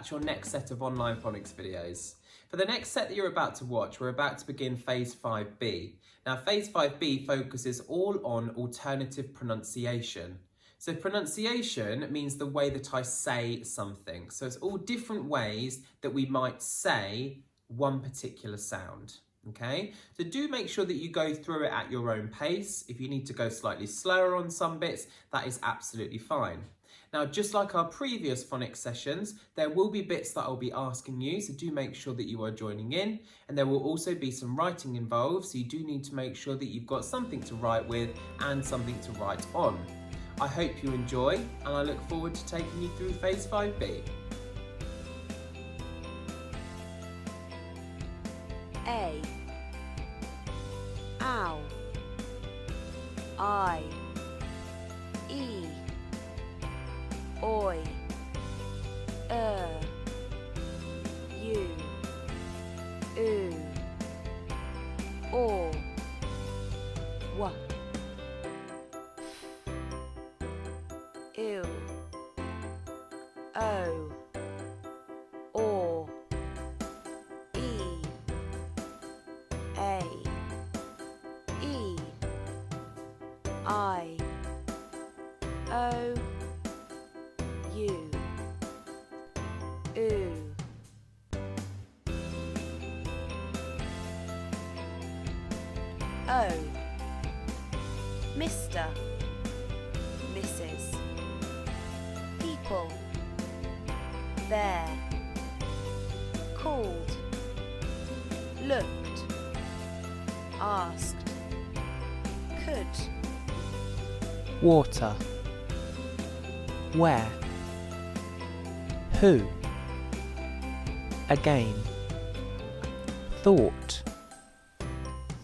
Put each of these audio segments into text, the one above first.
catch your next set of online phonics videos. For the next set that you're about to watch, we're about to begin Phase 5B. Now, Phase 5B focuses all on alternative pronunciation. So pronunciation means the way that I say something. So it's all different ways that we might say one particular sound. Okay, so do make sure that you go through it at your own pace. If you need to go slightly slower on some bits, that is absolutely fine. Now, just like our previous phonics sessions, there will be bits that I'll be asking you, so do make sure that you are joining in. And there will also be some writing involved, so you do need to make sure that you've got something to write with and something to write on. I hope you enjoy, and I look forward to taking you through Phase 5B. A. Ow. I. E. Oi. You. Oo. Or. Wa. Ew. O. Or. E. A. E. I. O. U. Oo. O. Mr. Mrs. People. There. Called. Looked. Asked. Could. Water. Where? Who? Again. Thought.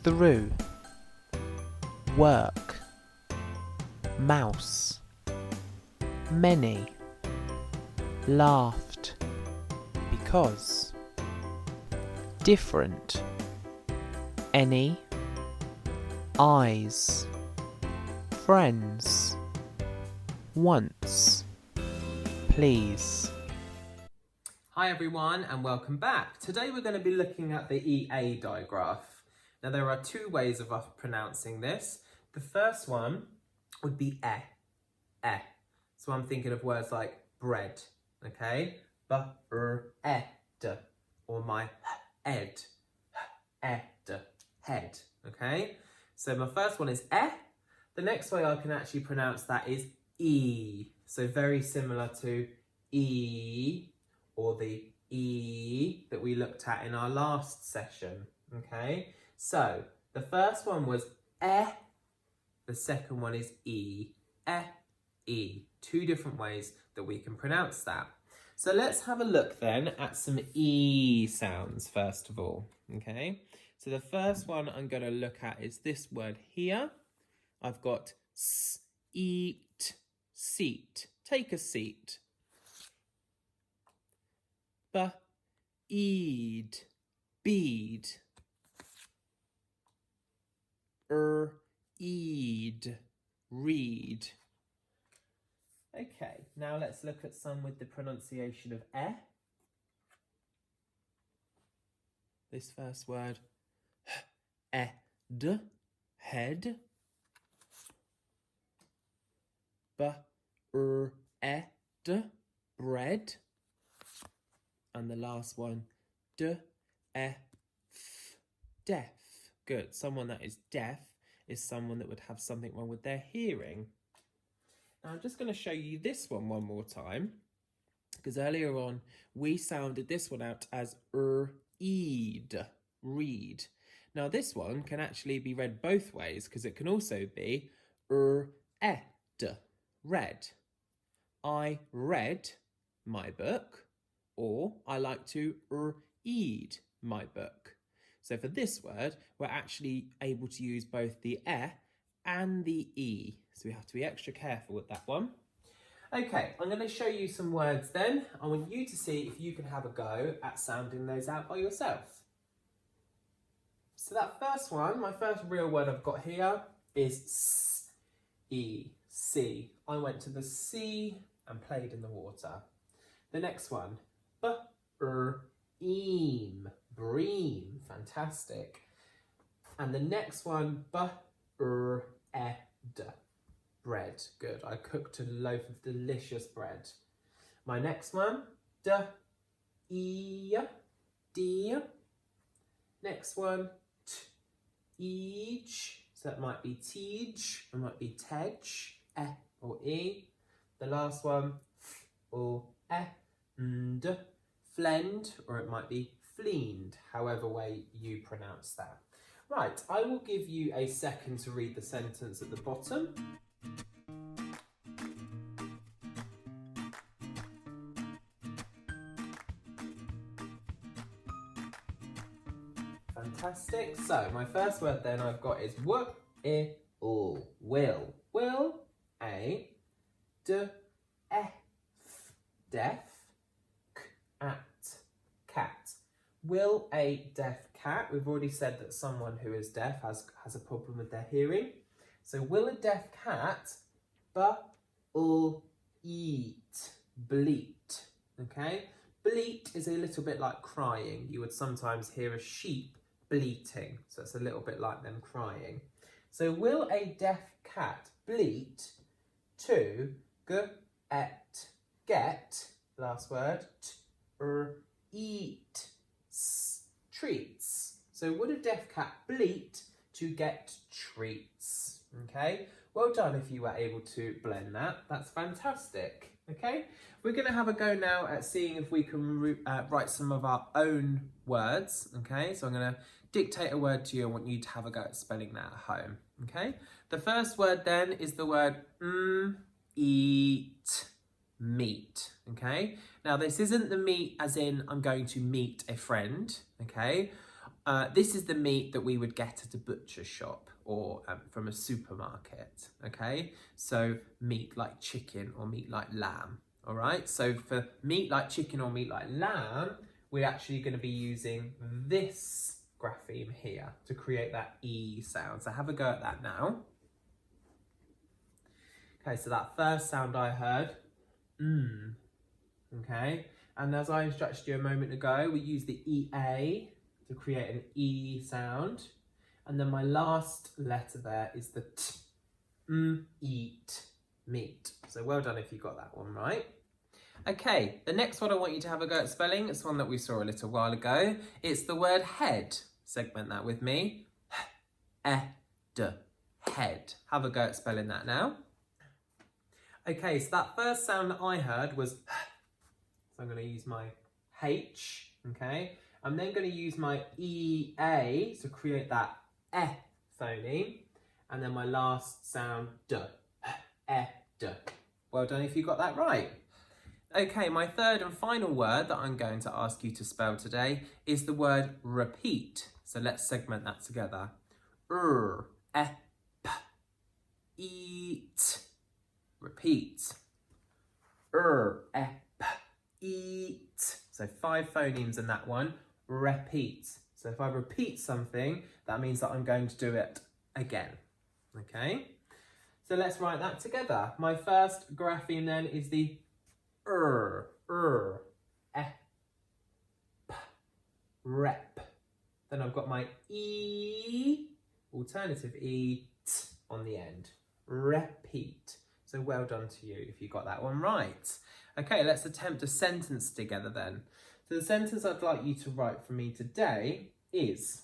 Through. Work. Mouse. Many. Laughed. Because. Different. Any. Eyes. Friends. Once. Please. Hi everyone, and welcome back. Today we're going to be looking at the EA digraph. Now, there are two ways of us pronouncing this. The first one would be eh. So I'm thinking of words like bread, okay? Bread, or my head, head, okay? So my first one is eh. The next way I can actually pronounce that is e. So very similar to e, or the e that we looked at in our last session, okay? So the first one was eh, the second one is e, e. Two different ways that we can pronounce that. So let's have a look then at some e sounds first of all, okay? So the first one I'm going to look at is this word here. I've got eat, seat, take a seat. Eed, bead. Eed, read. Okay, now let's look at some with the pronunciation of eh. This first word, ed, head. Ed, bread. And the last one, deaf, deaf. Good. Someone that is deaf is someone that would have something wrong with their hearing. Now I'm just going to show you this one more time, because earlier on we sounded this one out as eed, read. Now this one can actually be read both ways, because it can also be ed, read. I read my book, or I like to read my book. So for this word, we're actually able to use both the and the e. So we have to be extra careful with that one. Okay, I'm going to show you some words then. I want you to see if you can have a go at sounding those out by yourself. So that first one, my first real word I've got here is sea. I went to the sea and played in the water. The next one, bream, fantastic. And the next one, bread, good. I cooked a loaf of delicious bread. My next one, deer. Next one, each. So that might be teej, it might be tej, or e. The last one, or and, flend, or it might be fleened, however way you pronounce that. Right, I will give you a second to read the sentence at the bottom. Fantastic. So my first word then I've got is will. Will, a, deaf, cat. Will a deaf cat? We've already said that someone who is deaf has a problem with their hearing. So will a deaf cat eat, bleat, okay? Bleat is a little bit like crying. You would sometimes hear a sheep bleating, so it's a little bit like them crying. So will a deaf cat bleat to get, last word, eat treats. So would a deaf cat bleat to get treats? Okay, well done if you were able to blend that. That's fantastic. Okay, we're going to have a go now at seeing if we can write some of our own words. Okay, so I'm going to dictate a word to you. I want you to have a go at spelling that at home. Okay, the first word then is the word eat, meet. Okay, now this isn't the meet as in I'm going to meet a friend. Okay, this is the meat that we would get at a butcher shop or from a supermarket. Okay, so meat like chicken or meat like lamb. All right, so for meat like chicken or meat like lamb, we're actually going to be using this grapheme here to create that E sound. So have a go at that now. Okay, so that first sound I heard, okay, and as I instructed you a moment ago, we use the EA to create an E sound, and then my last letter there is the T, eat, meat. So well done if you got that one right. Okay, the next one I want you to have a go at spelling, it's one that we saw a little while ago. It's the word head. Segment that with me. Head. Have a go at spelling that now. Okay, so that first sound that I heard was so I'm going to use my H, okay? I'm then going to use my EA to create that phoneme, and then my last sound D. Well done if you got that right. Okay, my third and final word that I'm going to ask you to spell today is the word repeat. So let's segment that together. Eat. Repeat. Eat. So 5 phonemes in that one. Repeat. So if I repeat something, that means that I'm going to do it again. Okay? So let's write that together. My first grapheme then is the rep. Then I've got my E, alternative E, t on the end. Repeat. So well done to you if you got that one right. Okay, let's attempt a sentence together then. So the sentence I'd like you to write for me today is: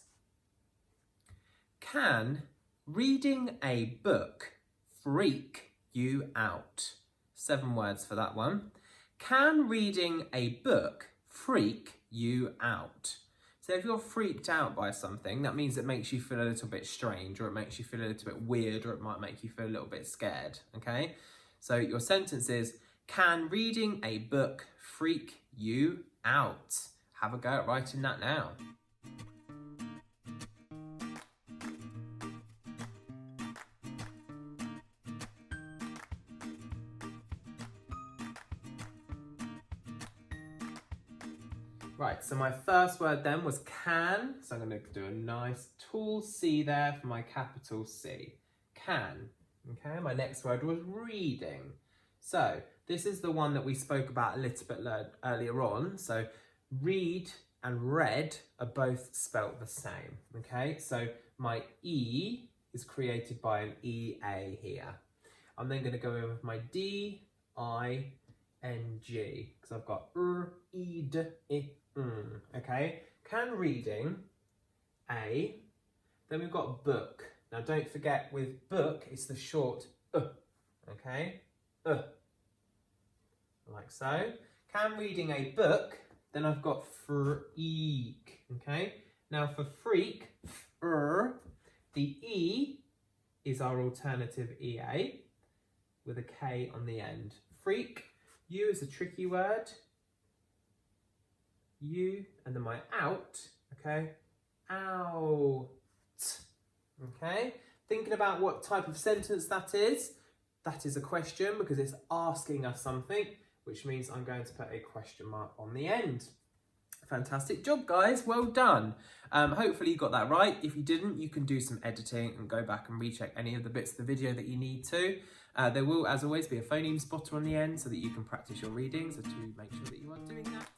can reading a book freak you out? 7 words for that one. Can reading a book freak you out? So if you're freaked out by something, that means it makes you feel a little bit strange, or it makes you feel a little bit weird, or it might make you feel a little bit scared, okay? So your sentence is, can reading a book freak you out? Have a go at writing that now. Right, so my first word then was can. So I'm going to do a nice tall C there for my capital C. Can. Okay, my next word was reading. So this is the one that we spoke about a little bit earlier on. So read and read are both spelt the same, okay? So my E is created by an EA here. I'm then going to go in with my DING, because I've got ED, okay? Can reading, A. Then we've got book. Now don't forget with book, it's the short okay? Like so. Can reading a book, then I've got freak, okay? Now for freak, the E is our alternative EA with a K on the end. Freak, U is a tricky word. U, and then my out, okay? Out, okay? Thinking about what type of sentence that is a question because it's asking us something, which means I'm going to put a question mark on the end. Fantastic job, guys. Well done. Hopefully you got that right. If you didn't, you can do some editing and go back and recheck any of the bits of the video that you need to. There will, as always, be a phoneme spotter on the end so that you can practice your readings and to make sure that you are doing that.